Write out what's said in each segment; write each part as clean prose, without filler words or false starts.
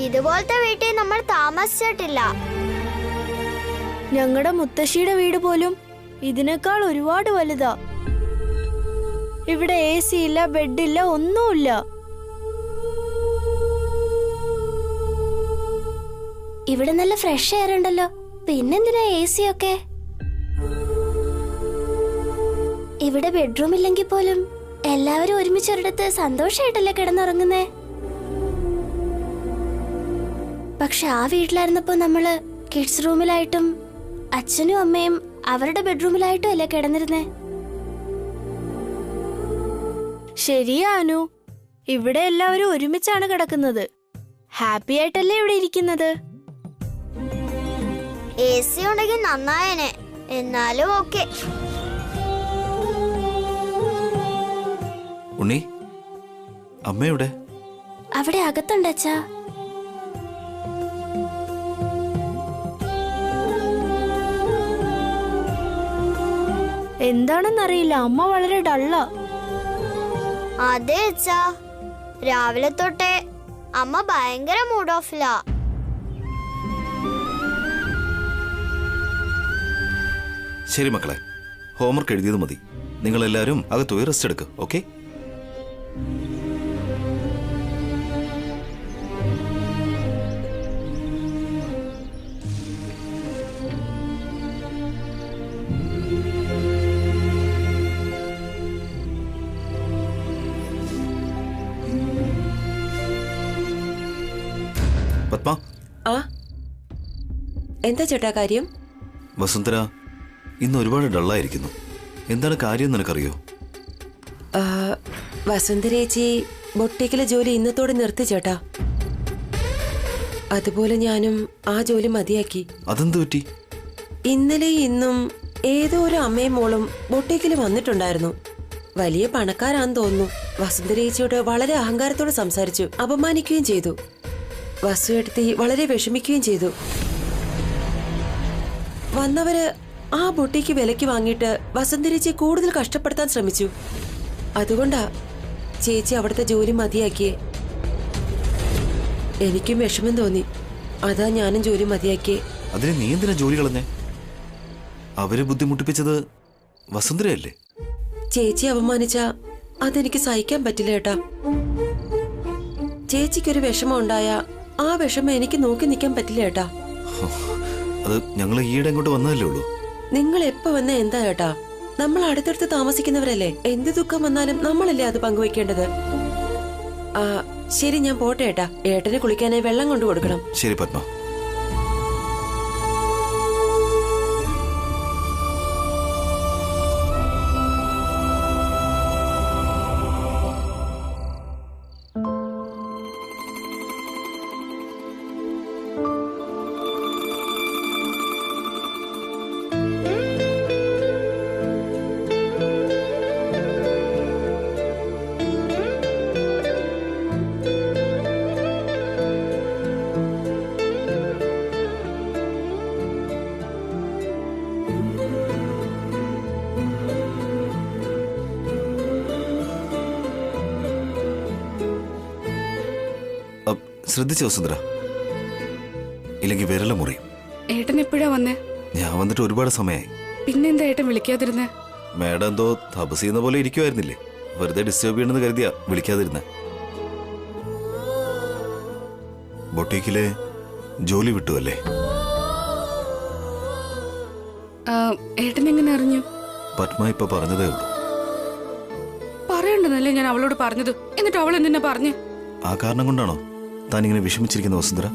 ഇതുപോലത്തെ വീട്ടിൽ നമ്മൾ താമസിച്ചിട്ടില്ല. ഞങ്ങളുടെ മുത്തശ്ശിയുടെ വീട് പോലും ഇതിനേക്കാൾ ഒരുപാട് വലുതാ. ഇവിടെ AC ഇല്ല, ബെഡില്ല, ഒന്നുമില്ല. ഇവിടെ നല്ല ഫ്രഷ് എയർ ഉണ്ടല്ലോ, പിന്നെന്തിനാ AC ഒക്കെ? ഇവിടെ ബെഡ്റൂം ഇല്ലെങ്കിൽ പോലും എല്ലാവരും ഒരുമിച്ചൊരിടത്ത് സന്തോഷമായിട്ടല്ലേ കിടന്നുറങ്ങുന്നേ. പക്ഷെ ആ വീട്ടിലായിരുന്നപ്പോ നമ്മള് കിഡ്സ് റൂമിലായിട്ടും അച്ഛനും അമ്മയും അവരുടെ ബെഡ്റൂമിലായിട്ടും അല്ലേ കിടന്നിരുന്നേ. ശരിയാനു, ഇവിടെ എല്ലാവരും ഒരുമിച്ചാണ് കിടക്കുന്നത്. ഹാപ്പി ആയിട്ടല്ലേ ഇവിടെ ഇരിക്കുന്നത്. AC ഉണ്ടെങ്കിൽ നന്നായനെ. എന്നാലും ഓക്കെ. ഉണ്ണി, അമ്മയുടെ അവിടെ അകത്തുണ്ട് അച്ഛാ. എന്താണെന്നറിയില്ല, അമ്മ വളരെ ഡള്ള. അതെ അച്ഛാ, രാവിലെ തൊട്ടേ അമ്മ ഭയങ്കര മൂഡ് ഓഫിലാ. ശരി മക്കളെ, ഹോംവർക്ക് എഴുതിയത് മതി. നിങ്ങൾ എല്ലാവരും അകത്ത് പോയി റെസ്റ്റ് എടുക്കുക. ഓക്കെ? പത്മ. ആ, എന്താ ചേട്ടാ കാര്യം? വസുന്ധര ഇന്ന് ഒരുപാട് ഡള്ളായിരിക്കുന്നു. എന്താണ് കാര്യം നിനക്കറിയോ? വസുന്ധരേച്ചി ബൊട്ടിക്കിലെ ജോലി ഇന്നത്തോടെ നിർത്തി ചേട്ടാ. അതുപോലെ ഞാനും ആ ജോലി മതിയാക്കി. അതെന്ത് പറ്റി? ഇന്നലെ ഇന്നും ഏതോ ഒരു അമ്മയും മോളും ബൊട്ടിക്കിൽ വന്നിട്ടുണ്ടായിരുന്നു. വലിയ പണക്കാരാന്ന് തോന്നുന്നു. വസുന്ധരേച്ചിയോട് വളരെ അഹങ്കാരത്തോടെ സംസാരിച്ചു, അപമാനിക്കുകയും ചെയ്തു. വസു എടുത്തി വളരെ വിഷമിക്കുകയും ചെയ്തു. വന്നവര് ആ ബൊട്ടിക്ക് വിലക്ക് വാങ്ങിയിട്ട് വസുന്ധരേച്ചിയെ കൂടുതൽ കഷ്ടപ്പെടുത്താൻ ശ്രമിച്ചു. അതുകൊണ്ടാ ചേച്ചി അവിടുത്തെ ജോലി മതിയാക്കിയേ. എനിക്കും വിഷമം തോന്നി, അതാ ഞാനും ജോലി മതിയാക്കിയേ. അതിന് നീ എന്തിനാ ജോലി കളഞ്ഞേ? അവരെ ബുദ്ധിമുട്ടിപ്പിച്ചത് വസുന്ധരയല്ലേ? ചേച്ചി അപമാനിച്ച അതെനിക്ക് സഹിക്കാൻ പറ്റില്ല ഏട്ടാ. ചേച്ചിക്കൊരു വിഷമം ഉണ്ടായ ആ വിഷമം എനിക്ക് നോക്കി നിൽക്കാൻ പറ്റില്ല ഏട്ടാ. അത് ഞങ്ങൾ ഈയിടെ ഇങ്ങോട്ട് വന്നതല്ലേ ഉള്ളൂ. നിങ്ങൾ എപ്പോ വന്ന എന്താ ഏട്ടാ? നമ്മൾ അടുത്തടുത്ത് താമസിക്കുന്നവരല്ലേ. എന്ത് ദുഃഖം വന്നാലും നമ്മളല്ലേ അത് പങ്കുവെക്കേണ്ടത്. ശരി, ഞാൻ പോട്ടെ ഏട്ടാ. ഏട്ടന് കുളിക്കാനായി വെള്ളം കൊണ്ടു കൊടുക്കണം. ശരി പത്മ. ശ്രദ്ധിച്ചോ വസുന്ധര? ഇല്ലെങ്കിൽ വിരല മുറിയും. ഏട്ടൻ എപ്പോഴാ വന്നേ? ഞാൻ വന്നിട്ട് ഒരുപാട് സമയമായി. പിന്നെന്താ ഏട്ടൻ വിളിക്കാതിരുന്നേ? മേഡം എന്തോ തപസ് ചെയ്യുന്ന പോലെ ഇരിക്കുമായിരുന്നില്ലേ? വെറുതെ ഡിസ്റ്റർബ് ചെയ്യണമെന്ന് കരുതിയാ വിളിക്കാതിരുന്നേ. ബൊട്ടീക്കിലെ ജോലി വിട്ടു അല്ലേ? ഏട്ടൻ എങ്ങനെ അറിഞ്ഞു? പത്മ ഇപ്പൊ പറഞ്ഞതേ ഉള്ളൂ. പറയണ്ടെന്നല്ലേ ഞാൻ അവളോട് പറഞ്ഞത്. എന്നിട്ട് അവൾ എന്തിനാ പറഞ്ഞു? ആ കാരണം കൊണ്ടാണോ താനിങ്ങനെ വിഷമിച്ചിരിക്കുന്ന വസുന്ധര?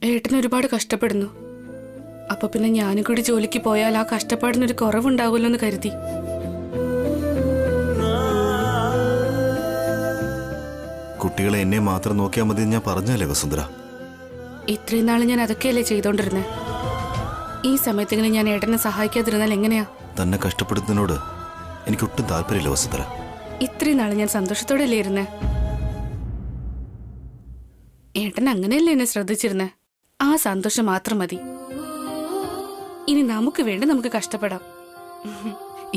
ഏട്ടൻ ഒരുപാട് കഷ്ടപ്പെടുന്നു. അപ്പൊ പിന്നെ ഞാനും കൂടി ജോലിക്ക് പോയാൽ ആ കഷ്ടപ്പാടിനൊരു കുറവുണ്ടാവുമല്ലോ എന്ന് കരുതി. കുട്ടികളെ എന്നെ മാത്രം നോക്കിയാൽ മതി ഞാൻ പറഞ്ഞല്ലേ വസുന്ധര? ഇത്രയും നാള് ഞാൻ അതൊക്കെയല്ലേ ചെയ്തോണ്ടിരുന്നേ. ഈ സമയത്തെങ്കിലും ഞാൻ ഏട്ടനെ സഹായിക്കാതിരുന്നാൽ എങ്ങനെയാ? തന്നെ കഷ്ടപ്പെടുന്നതിനോട് എനിക്കൊട്ടും താല്പര്യമില്ല വസുന്ധര. ഇത്രയും നാള് ഞാൻ സന്തോഷത്തോടെ അല്ലേ ഇരുന്നേ. ഏട്ടൻ അങ്ങനെയല്ലേ എന്നെ ശ്രദ്ധിച്ചിരുന്നേ. ആ സന്തോഷം മാത്രം മതി. ഇനി നമുക്ക് വേണ്ടി നമുക്ക് കഷ്ടപ്പെടാം.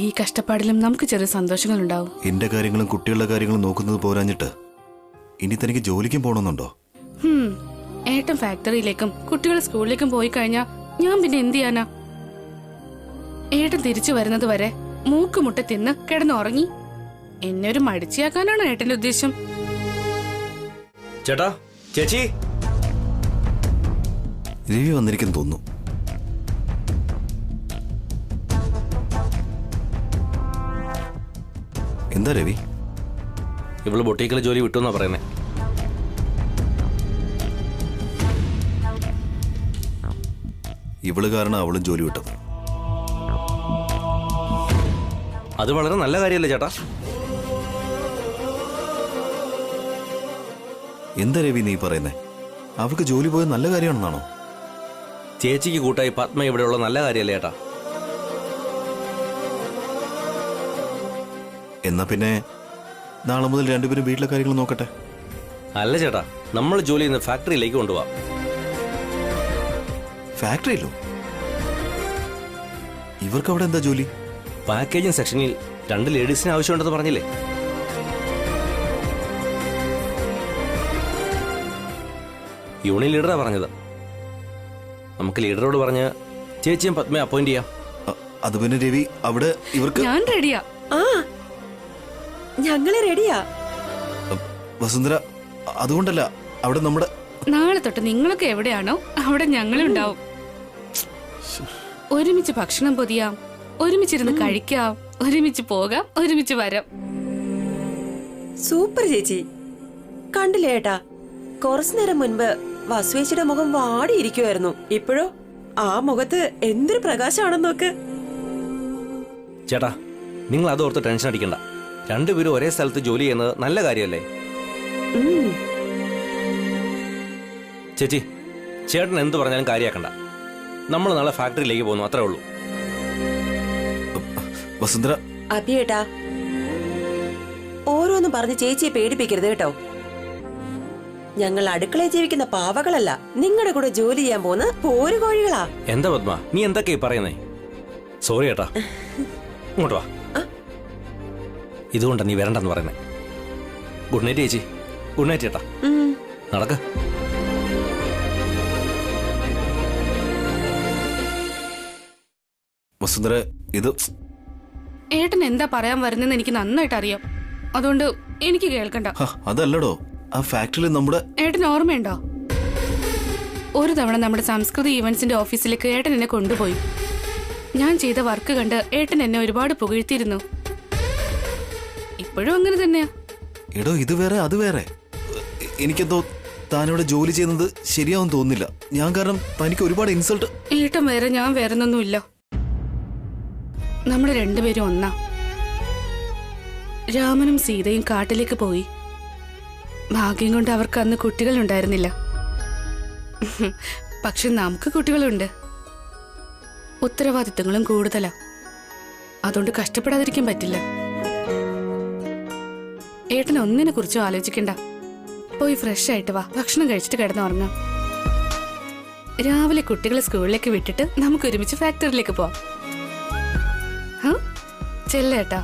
ഈ കഷ്ടപ്പാടിലും നമുക്ക് ചെറിയ സന്തോഷങ്ങൾ ഉണ്ടാവും. എന്റെ കാര്യങ്ങളും കുട്ടികളുടെ കാര്യങ്ങളും നോക്കുന്നത് പോരാഞ്ഞിട്ട് ഇനി തനിക്ക് ജോലിക്കും പോകണമെന്നുണ്ടോ? ഏട്ടൻ ഫാക്ടറിയിലേക്കും കുട്ടികൾ സ്കൂളിലേക്കും പോയി കഴിഞ്ഞാ ഞാൻ പിന്നെ എന്ത് ചെയ്യാനാ? ഏട്ടൻ തിരിച്ചു വരുന്നത് വരെ മൂക്കുമുട്ട തിന്ന് കിടന്നുറങ്ങി എന്നെ ഒരു മടിച്ചിയാക്കാനാണ് ഏട്ടന്റെ ഉദ്ദേശം. ചേട്ടാ, ചേച്ചി, രവി വന്നിരിക്കുന്നു തോന്നുന്നു. എന്താ രവി? ഇവള് ബൊട്ടീക്കിലെ ജോലി വിട്ടു എന്നാ പറയുന്നേ. ഇവള് കാരണം അവളും ജോലി വിട്ടത്. അത് വളരെ നല്ല കാര്യമല്ലേ ചേട്ടാ? എന്താ രവി നീ പറയുന്നേ? അവൾക്ക് ജോലി പോയത് നല്ല കാര്യമാണെന്നാണോ? ചേച്ചിക്ക് കൂട്ടായി പത്മ ഇവിടെയുള്ള നല്ല കാര്യമല്ലേ ചേട്ടാ? എന്നാ പിന്നെ നാളെ മുതൽ രണ്ടുപേരും വീട്ടിലെ കാര്യങ്ങൾ നോക്കട്ടെ. അല്ല ചേട്ടാ, നമ്മൾ ജോലി ചെയ്യുന്ന ഫാക്ടറിയിലേക്ക് കൊണ്ടുപോവാം. ഫാക്ടറിയിലോ? ഇവർക്ക് അവിടെ എന്താ ജോലി? പാക്കേജിംഗ് സെക്ഷനിൽ 2 ലേഡീസിന് ആവശ്യമുണ്ടെന്ന് പറഞ്ഞില്ലേ? യൂണിയൻ ലീഡറാ പറഞ്ഞത്. നമുക്ക് ലീഡറോട് പറഞ്ഞ് ചേച്ചിയും പത്മയെ അപ്പോയിന്റ് ചെയ്യാം. അത് പിന്നെ രവി അവിടെ ഇവർക്ക് ഞാൻ റെഡിയാ. ആ ഞങ്ങള് റെഡിയാ. വസുന്ധര, അതുകൊണ്ടല്ല, അവിടെ നമ്മുടെ നാളെ തൊട്ട് നിങ്ങളൊക്കെ എവിടെയാണോ അവിടെ ഞങ്ങളുണ്ടാവും. ഒരുമിച്ച് ഭക്ഷണം പൊതിയാം, ഒരുമിച്ചിരുന്ന് കഴിക്കാം, ഒരുമിച്ച് പോകാം, ഒരുമിച്ച് വരാം. സൂപ്പർ ചേച്ചി. കണ്ടില്ലേ ഏട്ടാ, കുറച്ചു നേരം മുൻപ് വസുവേച്ചിയുടെ മുഖം വാടിയിരിക്കുമായിരുന്നു. ഇപ്പോഴോ ആ മുഖത്ത് എന്തൊരു പ്രകാശമാണെന്ന് നോക്ക്. ചേട്ടാ, നിങ്ങൾ അതോർത്ത് ടെൻഷൻ അടിക്കണ്ട. 2 പേരും ഒരേ സ്ഥലത്ത് ജോലി ചെയ്യുന്നത് നല്ല കാര്യമല്ലേ? ചേച്ചി, ചേട്ടൻ എന്ത് പറഞ്ഞാലും കാര്യമാക്കണ്ട. നമ്മൾ നാളെ ഫാക്ടറിയിലേക്ക് പോകുന്നു, അത്രേ ഉള്ളൂ. വസുന്ധര. അഭിയേട്ടാ, ഓരോന്നും പറഞ്ഞ് ചേച്ചിയെ പേടിപ്പിക്കരുത് കേട്ടോ. ഞങ്ങൾ അടുക്കളയിൽ ജീവിക്കുന്ന പാവകളല്ല, നിങ്ങളുടെ കൂടെ ജോലി ചെയ്യാൻ പോകുന്ന പോരുകോഴികളാ. എന്താ പത്മ, നീ എന്തൊക്കെയാ പറയുന്നേ? സോറി ചേട്ടാ, ഇങ്ങോട്ട് വാ. ഇതുകൊണ്ടാ നീ വരണ്ടെന്ന് പറയുന്നേ. ഗുഡ് നൈറ്റ് ചേച്ചി. ഗുഡ് നൈറ്റ് ചേട്ടാ. നടക്ക. വസുന്ധര, ഇത് ഏട്ടൻ എന്താ പറയാൻ വരുന്നെന്ന് എനിക്ക് നന്നായിട്ട് അറിയാം. അതുകൊണ്ട് എനിക്ക് കേൾക്കണ്ട. അതല്ലടോ, ആ ഫാക്ടറിയിൽ നമ്മുടെ ഏട്ടൻ ഓർമ്മയുണ്ടോ? ഒരു തവണ നമ്മുടെ സംസ്കൃതി ഈവന്റ്സിന്റെ ഓഫീസിലേക്ക് ഏട്ടൻ എന്നെ കൊണ്ടുപോയി. ഞാൻ ചെയ്ത വർക്ക് കണ്ട് ഏട്ടൻ എന്നെ ഒരുപാട് പുകഴ്ത്തിയിരുന്നു. ഇപ്പോഴും അങ്ങനെ തന്നെയാ. എടോ, ഇത് വേറെ അത് വേറെ. എനിക്കെന്തോ താനിവിടെ ജോലി ചെയ്യുന്നത് ശരിയാവും തോന്നുന്നില്ല. ഞാൻ കാരണം തനിക്ക് ഒരുപാട് ഇൻസൾട്ട്. ഏട്ടൻ വേറെ ഞാൻ വേറെന്നൊന്നുമില്ല. നമ്മൾ രണ്ടുപേരും ഒന്നാ. രാമനും സീതയും കാട്ടിലേക്ക് പോയി. ഭാഗ്യം കൊണ്ട് അവർക്ക് അന്ന് കുട്ടികളുണ്ടായിരുന്നില്ല. പക്ഷെ നമുക്ക് കുട്ടികളുണ്ട്. ഉത്തരവാദിത്തങ്ങളും കൂടുതലാ. അതുകൊണ്ട് കഷ്ടപ്പെടാതിരിക്കാൻ പറ്റില്ല. ഏട്ടൻ ഒന്നിനെ കുറിച്ചും ആലോചിക്കണ്ട. പോയി ഫ്രഷ് ആയിട്ട് വാ, ഭക്ഷണം കഴിച്ചിട്ട് കിടന്നുറങ്ങാം. രാവിലെ കുട്ടികളെ സ്കൂളിലേക്ക് വിട്ടിട്ട് നമുക്ക് ഒരുമിച്ച് ഫാക്ടറിയിലേക്ക് പോവാം. ചെല്ലേട്ടാ.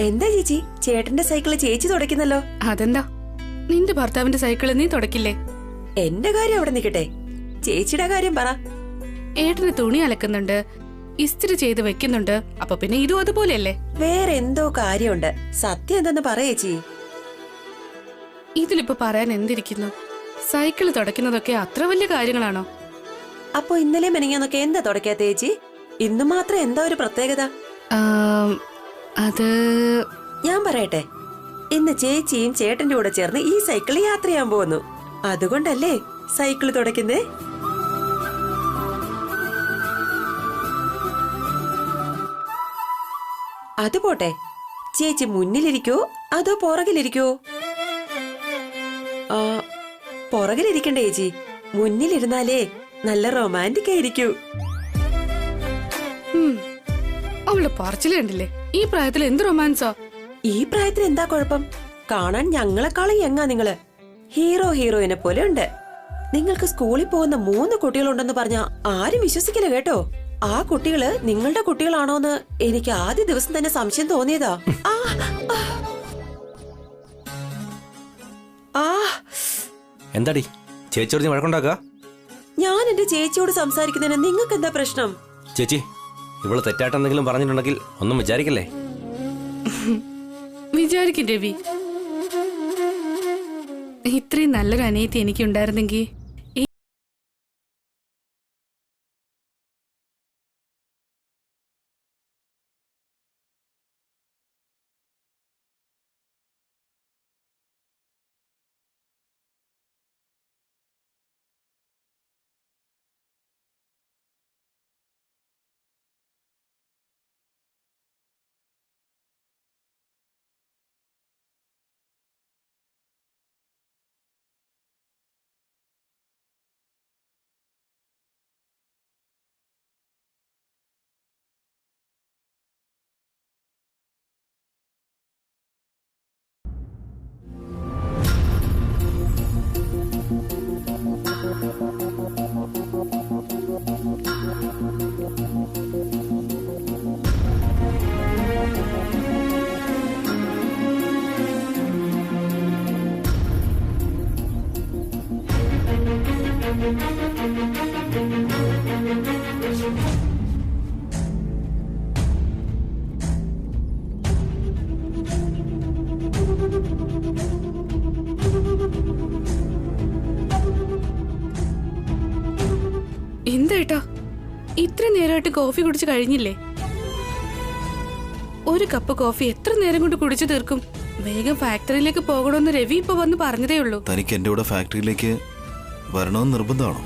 എന്താ ചേച്ചി, ചേട്ടന്റെ സൈക്കിള് ചേച്ചി തുടയ്ക്കുന്നല്ലോ. അതെന്താ, നിന്റെ ഭർത്താവിന്റെ സൈക്കിള് നീ തുടക്കില്ലേ? എന്റെ കാര്യം അവിടെ നിൽക്കട്ടെ, ചേച്ചിയുടെ കാര്യം പറ. ഏട്ടന് തുണി അലക്കുന്നുണ്ട്, ഇസ്തിരി ചെയ്ത് വെക്കുന്നുണ്ട്. അപ്പൊ പിന്നെ ഇതും അതുപോലെയല്ലേ? വേറെ എന്തോ കാര്യമുണ്ട്. സത്യം എന്തെന്ന് പറയേച്ചി. ഇതിലിപ്പോ പറയാൻ എന്തിരിക്കുന്നു? സൈക്കിള് തുടയ്ക്കുന്നതൊക്കെ അത്ര വലിയ കാര്യങ്ങളാണോ? അപ്പൊ ഇന്നലെ മെനങ്ങാന്നൊക്കെ എന്താ തുടക്കാത്ത ചേച്ചി? ഇന്ന് മാത്രം എന്താ ഒരു പ്രത്യേകത? അത് ഞാൻ പറയട്ടെ, ഇന്ന് ചേച്ചിയും ചേട്ടന്റെ കൂടെ ചേർന്ന് ഈ സൈക്കിൾ യാത്ര ചെയ്യാൻ പോകുന്നു. അതുകൊണ്ടല്ലേ സൈക്കിള് തുടയ്ക്കുന്നേ. അത് പോട്ടെ, ചേച്ചി മുന്നിലിരിക്കോ അതോ പുറകിലിരിക്കോ? പുറകിലിരിക്കണ്ടേ ചേച്ചി. മുന്നിലിരുന്നാലേ നല്ല റൊമാൻറ്റിക് ആയിരിക്കൂ. അവളുടെ പറച്ചില് കണ്ടില്ലേ? ഈ പ്രായത്തിൽ എന്ത് റൊമാൻസാ? ഈ പ്രായത്തിൽ എന്താ കുഴപ്പം? കാണാൻ ഞങ്ങളെക്കാളും യങ്ങാ നിങ്ങള്. ഹീറോയിനെ പോലെ ഉണ്ട്. നിങ്ങൾക്ക് സ്കൂളിൽ പോകുന്ന 3 കുട്ടികളുണ്ടെന്ന് പറഞ്ഞാ ആരും വിശ്വസിക്കില്ല കേട്ടോ. ആ കുട്ടികള് നിങ്ങളുടെ കുട്ടികളാണോന്ന് എനിക്ക് ആദ്യ ദിവസം തന്നെ സംശയം തോന്നിയതാ. എന്താടി ചേച്ചിയോട് വഴക്കുണ്ടാക്കുക? ഞാൻ എന്റെ ചേച്ചിയോട് സംസാരിക്കുന്നതിന് നിങ്ങൾക്ക് എന്താ പ്രശ്നം? ചേച്ചി, ഇവള് തെറ്റായിട്ട് എന്തെങ്കിലും പറഞ്ഞിട്ടുണ്ടെങ്കിൽ ഒന്നും വിചാരിക്കല്ലേ? വിചാരിക്കും രവി. ഇത്രയും നല്ലൊരു അനിയത്തി എനിക്കുണ്ടായിരുന്നെങ്കിൽ എന്താ ഇത്ര നേരമായിട്ട് കോഫി കുടിച്ച് കഴിഞ്ഞില്ലേ? ഒരു കപ്പ് കോഫി എത്ര നേരം കൊണ്ട് കുടിച്ചു തീർക്കും? വേഗം ഫാക്ടറിയിലേക്ക് പോകണമെന്ന് രവി ഇപ്പൊ വന്ന് പറഞ്ഞതേ ഉള്ളൂ. തനിക്ക് എന്റെ കൂടെ ഫാക്ടറിയിലേക്ക് വരണമെന്ന് നിർബന്ധമാണോ?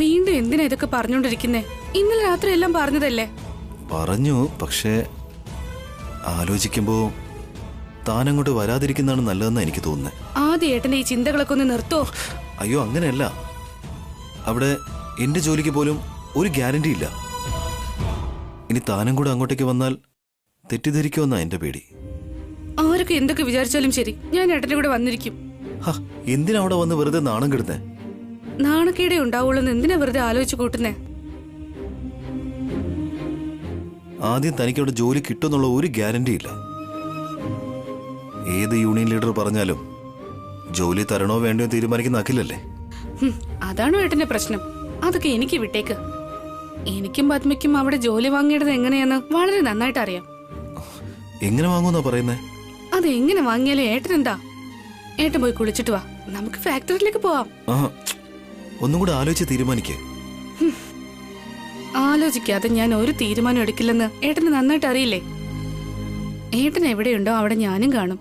വീണ്ടും എന്തിനാ ഇതൊക്കെ പറഞ്ഞോണ്ടിരിക്കുന്നേ? ഇന്നലെ രാത്രി എല്ലാം പറഞ്ഞതല്ലേ? പറഞ്ഞു, പക്ഷേ ആലോചിക്കുമ്പോ താനങ്ങോട്ട് വരാതിരിക്കുന്നതാണ് നല്ലതെന്ന് എനിക്ക് തോന്നുന്നത്. ആദ്യ ഏട്ടന്റെ ഈ ചിന്തകളൊക്കെ ഒന്ന് നിർത്തോ. അയ്യോ, അങ്ങനെയല്ല. അവിടെ എന്റെ ജോലിക്ക് പോലും ഒരു ഗ്യാരണ്ടി ഇല്ല. ഇനി താനും കൂടെ അങ്ങോട്ടേക്ക് വന്നാൽ തെറ്റിദ്ധരിക്കുമെന്നാ എന്റെ പേടി. ആരൊക്കെ എന്തൊക്കെ വിചാരിച്ചാലും ശരി, ഞാൻ ഏട്ടന്റെ കൂടെ വന്നിരിക്കും. എന്തിനാ അവിടെ വന്ന് വെറുതെ നാണം കെടുന്നേ? നാണക്കേടെ ഉണ്ടാവുള്ളൂ എന്തിനാ വെറുതെ ആലോചിച്ച് കൂട്ടുന്നേ? ആദ്യം തനിക്ക് അവിടെ ജോലി കിട്ടുമെന്നുള്ള ഒരു ഗ്യാരണ്ടി ഇല്ല. ഏത് യൂണിയൻ ലീഡർ പറഞ്ഞാലും ജോലി തരണോ വേണ്ടയോ തീരുമാനിക്കുന്ന അഖിലല്ലേ. അതാണോ ഏട്ടന്റെ പ്രശ്നം? അതൊക്കെ എനിക്ക് വിട്ടേക്ക്. എനിക്കും പത്മയ്ക്കും അവിടെ ജോലി വാങ്ങിയത് എങ്ങനെയാന്ന് വളരെ നന്നായിട്ട് അറിയാം. എങ്ങനെ വാങ്ങുന്നാ പറയുന്നേ? അത് എങ്ങനെ വാങ്ങിയാലും ഏട്ടൻ എന്താ? ഏട്ടൻ പോയി കുളിച്ചിട്ട് വാ, നമുക്ക് ഫാക്ടറിയിലേക്ക് പോവാം. ഒന്നും കൂടെ ആലോചിച്ച് തീരുമാനിക്കേ. ആലോചിക്കാതെ ഞാൻ ഒരു തീരുമാനം എടുക്കില്ലെന്ന് ഏട്ടന് നന്നായിട്ട് അറിയില്ലേ? ഏട്ടൻ എവിടെയുണ്ടോ അവിടെ ഞാനും കാണും.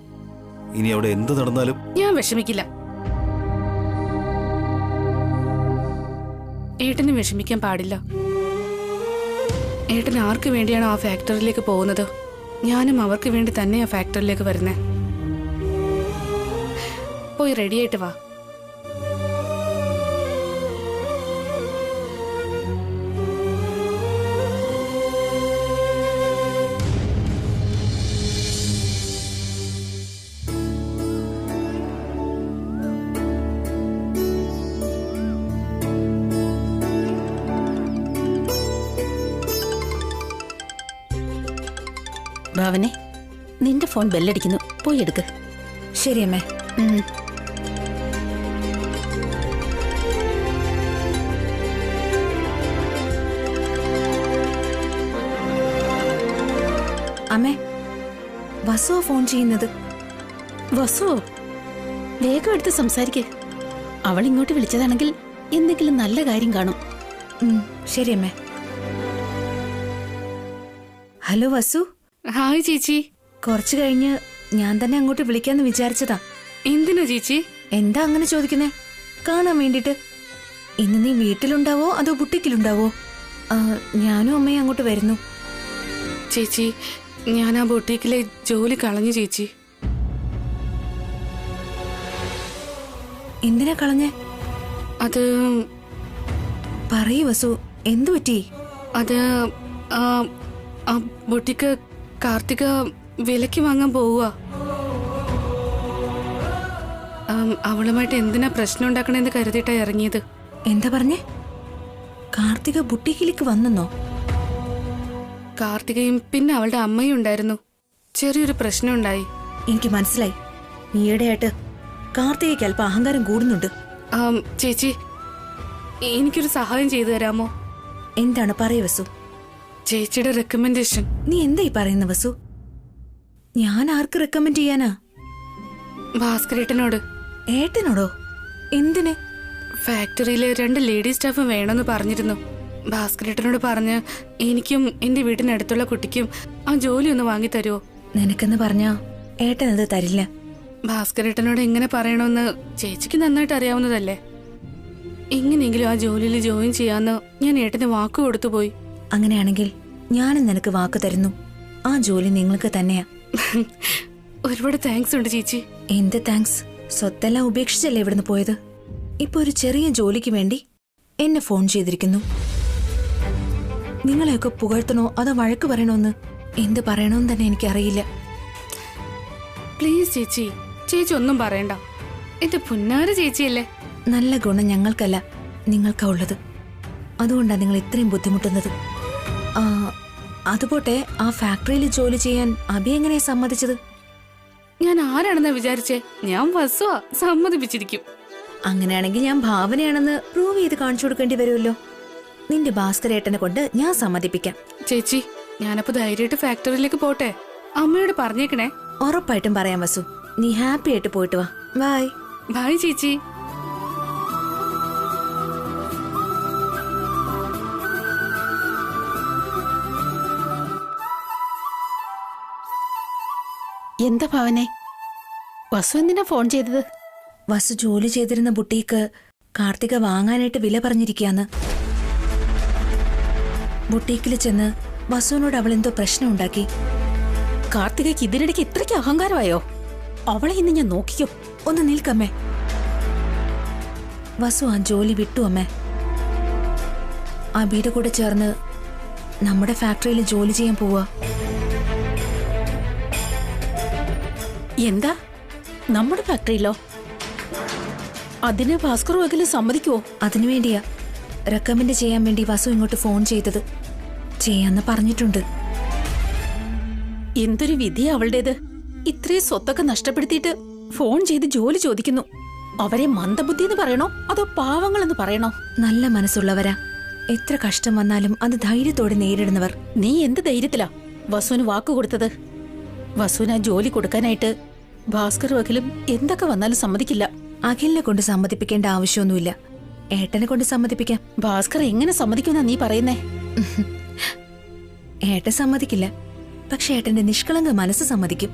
ഇനി അവിടെ എന്ത് നടന്നാലും ഞാൻ വിഷമിക്കില്ല. ഏട്ടന് വിഷമിക്കാൻ പാടില്ല. ഏട്ടൻ ആർക്ക് വേണ്ടിയാണോ ആ ഫാക്ടറിയിലേക്ക് പോകുന്നത്, ഞാനും അവർക്ക് വേണ്ടി തന്നെ ആ ഫാക്ടറിയിലേക്ക് വരുന്നേ. പോയി റെഡിയായിട്ട് വാ. ഭാവനെ, നിന്റെ ഫോൺ ബെല്ലടിക്കുന്നു, പോയി എടുക്ക്. ശരി അമ്മേ. അമ്മേ, വസുവോ ഫോൺ ചെയ്യുന്നത്? വസുവോ? വേഗം എടുത്ത് സംസാരിക്കേ. അവൾ ഇങ്ങോട്ട് വിളിച്ചതാണെങ്കിൽ എന്തെങ്കിലും നല്ല കാര്യം കാണും. ശരി അമ്മേ. ഹലോ വസു. ഹായ് ചേച്ചി. കുറച്ചു കഴിഞ്ഞ് ഞാൻ തന്നെ അങ്ങോട്ട് വിളിക്കാന്ന് വിചാരിച്ചതാ. എന്തിനാ ചേച്ചി? എന്താ അങ്ങനെ ചോദിക്കുന്നേ? കാണാൻ വേണ്ടിട്ട്. ഇന്ന് നീ വീട്ടിലുണ്ടാവോ അതോ ബുട്ടിക്കിലുണ്ടാവോ? ഞാനും അമ്മയും അങ്ങോട്ട് വരുന്നു. ചേച്ചി, ഞാൻ ആ ബൊട്ടീക്കിലെ ജോലി കളഞ്ഞു ചേച്ചി. എന്തിനാ കളഞ്ഞേ? അത് പറയൂ വസു, എന്തു പറ്റി? അത് ആ ബൊട്ടിക്ക് കാർത്തിക വിലക്ക് വാങ്ങാൻ പോവുക. അവളുമായിട്ട് എന്തിനാ പ്രശ്നം ഉണ്ടാക്കണെന്ന് കരുതിയിട്ടാ ഇറങ്ങിയത്. എന്താ പറഞ്ഞേ? കാർത്തിക ബുട്ടിക്കിലേക്ക് വന്നെന്നോ? കാർത്തികയും പിന്നെ അവളുടെ അമ്മയും ഉണ്ടായിരുന്നു. ചെറിയൊരു പ്രശ്നം ഉണ്ടായി. എനിക്ക് മനസ്സിലായി. ഈയിടെയായിട്ട് കാർത്തികയ്ക്ക് അല്പം അഹങ്കാരം കൂടുന്നുണ്ട്. ചേച്ചി, എനിക്കൊരു സഹായം ചെയ്തു തരാമോ? എന്താണ് പറയൂ വസു. ചേച്ചിയുടെ റെക്കമെൻഡേഷൻ. നീ എന്തായി പറയുന്ന വസു? ഞാൻ ആർക്ക് റെക്കമെൻഡ് ചെയ്യാനാ? ഭാസ്കരേട്ടനോട്. ഏട്ടനോടോ? എന്തിന്? ഫാക്ടറിയിലെ 2 ലേഡി സ്റ്റാഫ് വേണമെന്ന് പറഞ്ഞിരുന്നു. ഭാസ്കരേട്ടനോട് പറഞ്ഞ് എനിക്കും എന്റെ വീട്ടിനടുത്തുള്ള കുട്ടിക്കും ആ ജോലി ഒന്ന് വാങ്ങി തരുമോ? നിനക്കെന്ന് പറഞ്ഞാ ഏട്ടനത് തരില്ല. ഭാസ്കരേട്ടനോട് എങ്ങനെ പറയണമെന്ന് ചേച്ചിക്ക് നന്നായിട്ട് അറിയാവുന്നതല്ലേ. എങ്ങനെയെങ്കിലും ആ ജോലിയിൽ ജോയിൻ ചെയ്യാന്ന് ഞാൻ ഏട്ടന് വാക്ക് കൊടുത്തു പോയി. അങ്ങനെയാണെങ്കിൽ ഞാനും നിനക്ക് വാക്ക് തരുന്നു. ആ ജോലി നിങ്ങൾക്ക് തന്നെയാ. ഒരുപാട് താങ്ക്സ് ഉണ്ട് ചേച്ചി. എന്ത് താങ്ക്സ്? സ്വത്തെല്ലാം ഉപേക്ഷിച്ചല്ലേ ഇവിടുന്ന് പോയത്? ഇപ്പൊ ഒരു ചെറിയ ജോലിക്ക് വേണ്ടി എന്നെ ഫോൺ ചെയ്തിരിക്കുന്നു. നിങ്ങളെയൊക്കെ പുകഴ്ത്തണോ അതോ വഴക്ക് പറയണോന്ന് എന്ത് പറയണോന്ന് തന്നെ എനിക്കറിയില്ല. പ്ലീസ് ചേച്ചി, ചേച്ചി ഒന്നും പറയണ്ട. എന്റെ പുന്നാര ചേച്ചിയല്ലേ. നല്ല ഗുണം ഞങ്ങൾക്കല്ല, നിങ്ങൾക്കാ ഉള്ളത്. അതുകൊണ്ടാണ് നിങ്ങൾ ഇത്രയും ബുദ്ധിമുട്ടുന്നത്. അതുപോട്ടെ, ആ ഫാക്ടറിയിൽ ജോലി ചെയ്യാൻ അഭി എങ്ങനെയാ സമ്മതിച്ചത്? ഞാൻ ആരാണെന്നാ വിചാരിച്ചേ? ഞാൻ വസുവാ, സമ്മതിപ്പിച്ചിരിക്കും. അങ്ങനെയാണെങ്കിൽ ഞാൻ ഭാവനയാണെന്ന് പ്രൂവ് ചെയ്ത് കാണിച്ചു കൊടുക്കേണ്ടി വരുമല്ലോ. നിന്റെ ഭാസ്കരേട്ടനെ കൊണ്ട് ഞാൻ സമ്മതിപ്പിക്കാം. ചേച്ചി, ഞാനപ്പോ ധൈര്യമായിട്ട് ഫാക്ടറിയിലേക്ക് പോട്ടെ? അമ്മയോട് പറഞ്ഞേക്കണേ. ഉറപ്പായിട്ടും പറയാം വസു. നീ ഹാപ്പി ആയിട്ട് പോയിട്ട് വാ. ബൈ. ബൈ ചേച്ചി. എന്താ ഭാവനെ? വസു എന്തിനാ ഫോൺ ചെയ്തത്? വസു ജോലി ചെയ്തിരുന്ന ബുട്ടീക്ക് കാർത്തിക വാങ്ങാനായിട്ട് വില പറഞ്ഞിരിക്കാന്ന്. ബുട്ടീക്കിൽ ചെന്ന് വസുവിനോട് അവൾ എന്തോ പ്രശ്നം ഉണ്ടാക്കി. കാർത്തികയ്ക്ക് ഇതിനിടയ്ക്ക് ഇത്രയ്ക്ക് അഹങ്കാരമായോ? അവളെ ഇന്ന് ഞാൻ നോക്കിക്കോ. ഒന്ന് നിൽക്കമ്മേ. വസു ആ ജോലി വിട്ടു അമ്മേ. ആ വീട് കൂടെ ചേർന്ന് നമ്മുടെ ഫാക്ടറിയിൽ ജോലി ചെയ്യാൻ പോവാ. എന്താ? നമ്മുടെ ഫാക്ടറിയിലോ? അതിന് ഭാസ്കർ വകലും സമ്മതിക്കുവോ? അതിനുവേണ്ടിയാ റെക്കമെൻഡ് ചെയ്യാൻ വേണ്ടി വസു ഇങ്ങോട്ട് ഫോൺ ചെയ്തത്. ചെയ്യാന്ന് പറഞ്ഞിട്ടുണ്ട്. എന്തൊരു വിധിയാ അവളുടേത്. ഇത്രയും സ്വത്തൊക്കെ നഷ്ടപ്പെടുത്തിയിട്ട് ഫോൺ ചെയ്ത് ജോലി ചോദിക്കുന്നു. അവരെ മന്ദബുദ്ധി എന്ന് പറയണോ അതോ പാവങ്ങളെന്ന് പറയണോ? നല്ല മനസ്സുള്ളവരാ. എത്ര കഷ്ടം വന്നാലും അത് ധൈര്യത്തോടെ നേരിടുന്നവർ. നീ എന്ത് ധൈര്യത്തിലാ വസുവിന് വാക്ക് കൊടുത്തത്? വസുവിന് ആ ജോലി കൊടുക്കാനായിട്ട് ഭാസ്കർ വകലും എന്തൊക്കെ വന്നാലും സമ്മതിക്കില്ല. അഖിലിനെ കൊണ്ട് സമ്മതിപ്പിക്കേണ്ട ആവശ്യമൊന്നുമില്ല. ഏട്ടനെ കൊണ്ട് സമ്മതിപ്പിക്കാം. ഭാസ്കർ എങ്ങനെ സമ്മതിക്കുമെന്നാ നീ പറയുന്നേ? ഏട്ടൻ സമ്മതിക്കില്ല, പക്ഷെ ഏട്ടന്റെ നിഷ്കളങ്ക മനസ്സ് സമ്മതിക്കും.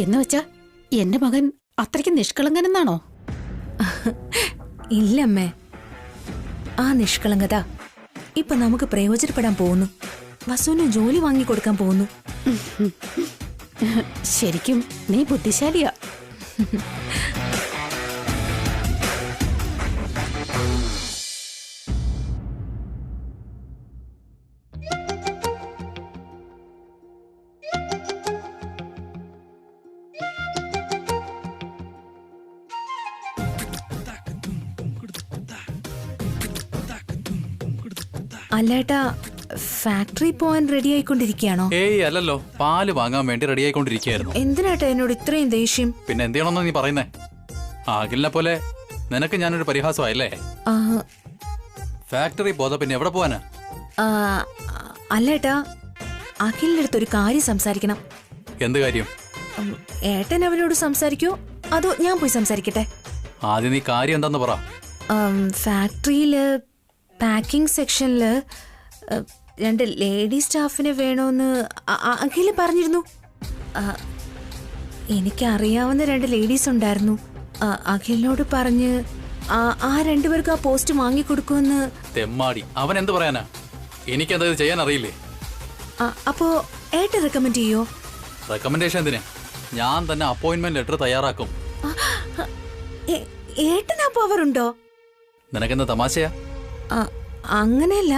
എന്ന് വെച്ചാ എന്റെ മകൻ അത്രയ്ക്ക് നിഷ്കളങ്കനെന്നാണോ? ഇല്ലമ്മേ, ആ നിഷ്കളങ്കത ഇപ്പൊ നമുക്ക് പ്രയോജനപ്പെടാൻ പോകുന്നു. വസുവിന് ജോലി വാങ്ങിക്കൊടുക്കാൻ പോകുന്നു. ശരിക്കും നീ ബുദ്ധിശാലിയാ. അല്ലേട്ടാ, ഫാക്ടറി പോവാൻ റെഡി ആയിക്കൊണ്ടിരിക്കുകയാണോ? ഏയ് അല്ലല്ലോ, പാല് വാങ്ങാൻ വേണ്ടി റെഡി ആയിക്കൊണ്ടിരിക്കുകയായിരുന്നു. എന്തിനാട്ടാ എന്നോട് ഇത്രയും ദേഷ്യം? പിന്നെ എന്ത് ചെയ്യണമെന്ന് നീ പറയുന്നേ? അഖിലിനെ പോലെ നിനക്ക് ഞാനൊരു പരിഹാസമായില്ലേ? ഫാക്ടറി പോതാ പിന്നെ എവിടെ പോവാനാ? അല്ലേട്ടാ, അഖിലിന്റെ അടുത്തൊരു കാര്യം സംസാരിക്കണം. എന്ത് കാര്യം? ഏട്ടൻ അവനോട് സംസാരിക്കോ അതോ ഞാൻ പോയി സംസാരിക്കട്ടെ? ആദ്യം നീ കാര്യം എന്താന്ന് പറ. ഫാക്ടറിയില് പാക്കിംഗ് സെക്ഷനില് 2 ലേഡി സ്റ്റാഫിനെ വേണോന്ന് അഖില് പറഞ്ഞിരുന്നു. എനിക്കറിയാവുന്ന 2 ലേഡീസ് ഉണ്ടായിരുന്നു. അഖിലിനോട് പറഞ്ഞ് ആ 2 പേർക്ക് ആ പോസ്റ്റ് വാങ്ങിക്കൊടുക്കുമെന്ന്. തെമ്മാടി, അവൻ എന്ത് പറയാനാ? എനിക്കെന്താ ഇത് ചെയ്യാൻ അറിയില്ലേ? അപ്പോ ഏട്ടൻ റെക്കമെൻഡ് ചെയ്യോ? റെക്കമെൻഡേഷൻ എന്തിന്? ഞാൻ തന്നെ അപ്പോയിന്റ്മെന്റ് ലെറ്റർ തയ്യാറാക്കും. ഏട്ടനാ പവർ ഉണ്ടോ? നിനക്കെന്താ തമാശയാ? അങ്ങനെയല്ല,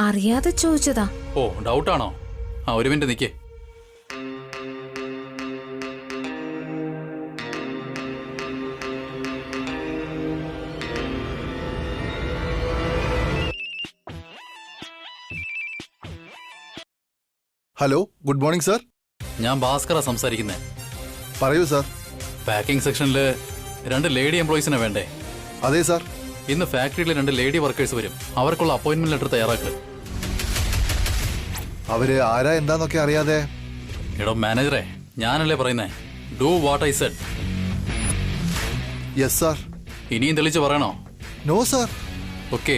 അറിയാതെ ചോദിച്ചതാ. ഓ, ഡൗട്ടാണോ? ഒരു മിനിറ്റ് നിക്കേ. Hello, good morning sir. ഞാൻ ഭാസ്കറ സംസാരിക്കുന്നേ. പറയൂ സർ. പാക്കിംഗ് സെക്ഷനില് 2 ലേഡി എംപ്ലോയീസിനെ വേണ്ടേ? അതെ സർ. ഇന്ന് ഫാക്ടറിയിൽ 2 ലേഡി വർക്കേഴ്സ് വരും. അവർക്കുള്ള അപ്പോയിന്റ്മെന്റ് ലെറ്റർ തയ്യാറാക്കുക. അവര് ആരാ എന്താന്നൊക്കെ അറിയാതെ. എടോ മാനേജറെ, ഞാനല്ലേ പറയുന്നേ. Do what I said. Yes sir. ഇനിയും തെളിച്ച് പറയണോ? No sir. ഓക്കെ.